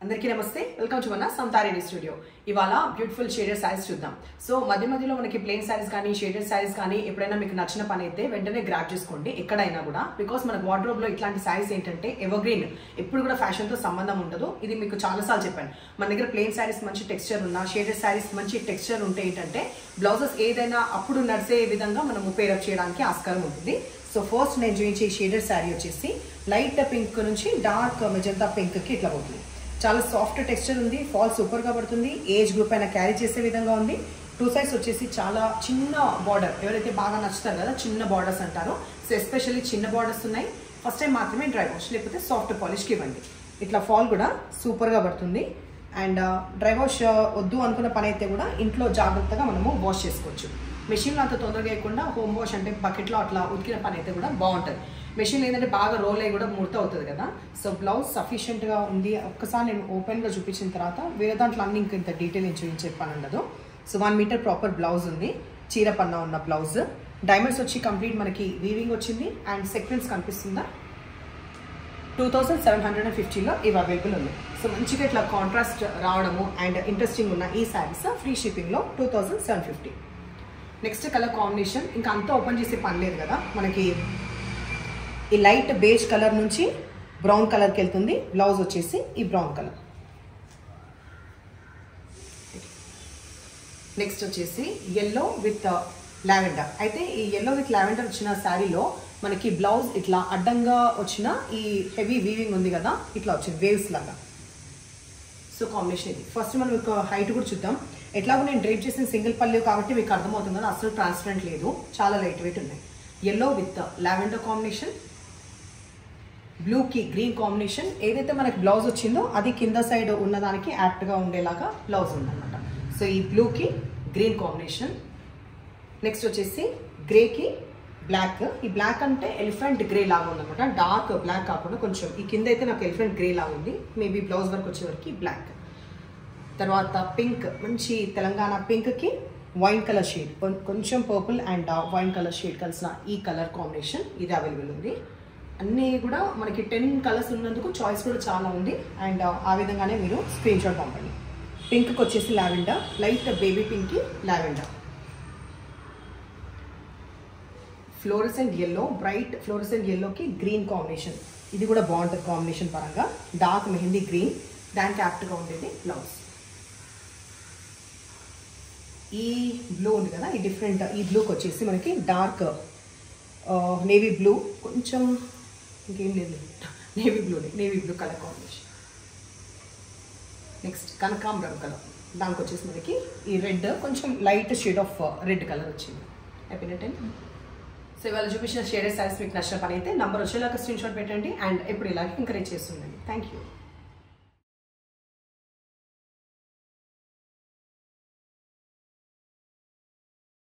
అందరికీ నమస్తే welcome to మన సంతారేణి స్టూడియో. ఇవాళ బ్యూటిఫుల్ షేడెడ్ సారీస్ చూద్దాం. సో మధ్యలో మనకి ప్లెయిన్ సారీస్ కానీ షేడెడ్ సారీస్ కానీ ఎప్పుడైనా మీకు నచ్చిన పని అయితే వెంటనే గ్రాబ్ చేసుకోండి ఎక్కడైనా కూడా. బికాస్ మన వార్డ్రోబ్ లో ఇట్లాంటి సారీస్ ఏంటంటే ఎవర్గ్రీన్, ఎప్పుడు కూడా ఫ్యాషన్ తో సంబంధం ఉండదు. ఇది మీకు చాలాసార్లు చెప్పాను. మన దగ్గర ప్లెయిన్ సారీస్ మంచి టెక్స్చర్ ఉన్నా, షేడెడ్ సారీస్ మంచి టెక్స్చర్ ఉంటే ఏంటంటే బ్లౌజెస్ ఏదైనా అప్పుడు నడిచే విధంగా మనం పేరప్ చేయడానికి ఆస్కారం ఉంటుంది. సో ఫస్ట్ నేను చూపించే షేడెడ్ శారీ వచ్చేసి లైట్ పింక్ నుంచి డార్క్ మెజంతా పింక్ కి ఇట్లా పోతుంది. చాలా సాఫ్ట్ టెక్స్చర్ ఉంది, ఫాల్ సూపర్ గా పడుతుంది, ఏజ్ గ్రూప్ అయినా క్యారీ చేసే విధంగా ఉంది. టూ సైడ్స్ వచ్చేసి చాలా చిన్న బార్డర్, ఎవరైతే బాగా నచ్చుతారు కదా చిన్న బార్డర్స్ అంటారో, సో ఎస్పెషల్లీ చిన్న బార్డర్స్ ఉన్నాయి. ఫస్ట్ టైం మాత్రమే డ్రై వాష్, లేకపోతే సాఫ్ట్ పాలిష్కి ఇవ్వండి. ఇట్లా ఫాల్ కూడా సూపర్ గా పడుతుంది. అండ్ డ్రై వాష్ వద్దు అనుకున్న పని అయితే కూడా ఇంట్లో జాగ్రత్తగా మనము వాష్ చేసుకోవచ్చు. మెషిన్లో అంత తొందరగా వేయకుండా హోమ్ వాష్ అంటే బకెట్లో అట్లా ఉతికిన పని అయితే కూడా బాగుంటుంది. మెషిన్ ఏంటంటే బాగా రోల్ అయ్యి కూడా ముడత అవుతుంది కదా. సో బ్లౌజ్ సఫిషియెంట్గా ఉంది. ఒక్కసారి నేను ఓపెన్గా చూపించిన తర్వాత వేరే దాంట్లో అన్ని ఇంత డీటెయిల్ నేను చూపించే పని ఉండదు. సో 1 మీటర్ ప్రాపర్ బ్లౌజ్ ఉంది, చీర పన్నా ఉన్న బ్లౌజ్. డైమండ్స్ వచ్చి కంప్లీట్ మనకి వీవింగ్ వచ్చింది. అండ్ సెక్వెన్స్ కనిపిస్తుందా, 2750లో ఇవి అవైలబుల్ ఉన్నాయి. సో మంచిగా ఇట్లా కాంట్రాస్ట్ రావడము అండ్ ఇంట్రెస్టింగ్ ఉన్న ఈ శారీస్ ఫ్రీ షిప్పింగ్లో 2750. నెక్స్ట్ కలర్ కాంబినేషన్ ఇంకా అంతా ఓపెన్ చేసే పని లేదు కదా. మనకి ఈ లైట్ బేజ్ కలర్ నుంచి బ్రౌన్ కలర్కి వెళ్తుంది. బ్లౌజ్ వచ్చేసి ఈ బ్రౌన్ కలర్. నెక్స్ట్ వచ్చేసి ఎల్లో విత్ లావెండర్. అయితే ఈ ఎల్లో విత్ లావెండర్ వచ్చిన శారీలో మనకి బ్లౌజ్ ఇట్లా అడ్డంగా వచ్చిన ఈ హెవీ వీవింగ్ ఉంది కదా, ఇట్లా వచ్చింది వేవ్స్ లాగా. సో కాంబినేషన్ ఇది. ఫస్ట్ మనం ఒక హైట్ కూడా చూద్దాం. ఎట్లాగో నేను డ్రైప్ చేసిన సింగిల్ పళ్ళు కాబట్టి మీకు అర్థమవుతుంది కదా, అసలు ట్రాన్స్పరెంట్ లేదు, చాలా లైట్ వెయిట్ ఉన్నాయి. ఎల్లో విత్ లావెండర్ కాంబినేషన్, బ్లూకి గ్రీన్ కాంబినేషన్. ఏదైతే మనకి బ్లౌజ్ వచ్చిందో అది కింద సైడ్ ఉన్నదానికి యాప్ట్గా ఉండేలాగా బ్లౌజ్ ఉందన్నమాట. సో ఈ బ్లూకి గ్రీన్ కాంబినేషన్. నెక్స్ట్ వచ్చేసి గ్రేకి బ్లాక్. ఈ బ్లాక్ అంటే ఎలిఫెంట్ గ్రే లాగా ఉందన్నమాట, డార్క్ బ్లాక్ కాకుండా కొంచెం ఈ కింద అయితే నాకు ఎలిఫెంట్ గ్రే లాగా ఉంది. మేబీ బ్లౌజ్ వర్క్ వచ్చేవరకు బ్లాక్. తర్వాత పింక్, మంచి తెలంగాణ పింక్కి వైన్ కలర్ షేడ్, కొంచెం purple and wine colour shade కలిసిన ఈ కలర్ కాంబినేషన్ ఇది అవైలబుల్ ఉంది. అన్నీ కూడా మనకి 10 కలర్స్ ఉన్నందుకు చాయిస్ కూడా చాలా ఉంది. అండ్ ఆ విధంగానే మీరు స్క్రీన్ షాట్ పంపండి. పింక్కి వచ్చేసి లావెండర్, లైట్ బేబీ పింక్కి lavender. Fluorescent yellow, bright fluorescent ఎల్లోకి గ్రీన్ కాంబినేషన్. ఇది కూడా బాగుంటుంది కాంబినేషన్ పరంగా. డార్క్ మెహందీ గ్రీన్, దానికి యాప్ట్గా ఉండేది బ్లౌజ్. ఈ బ్లూ ఉంది కదా, ఈ డిఫరెంట్ ఈ బ్లూకి వచ్చేసి మనకి డార్క్ నేవీ బ్లూ, కొంచెం ఇంకేం లేదు, navy blue colour combination. Next కనకాంబరం కలర్, దానికి వచ్చేసి మనకి ఈ రెడ్, కొంచెం light shade of red colour వచ్చింది. అయిపోయినట్టే. సో ఇవాళ చూపించిన షేడెడ్ సారీస్ మీకు నచ్చిన పని అయితే నంబర్ వచ్చేలాగా స్క్రీన్ షాట్ పెట్టండి. అండ్ ఎప్పుడు ఇలాగే ఎంకరేజ్ చేస్తుండండి. Thank you.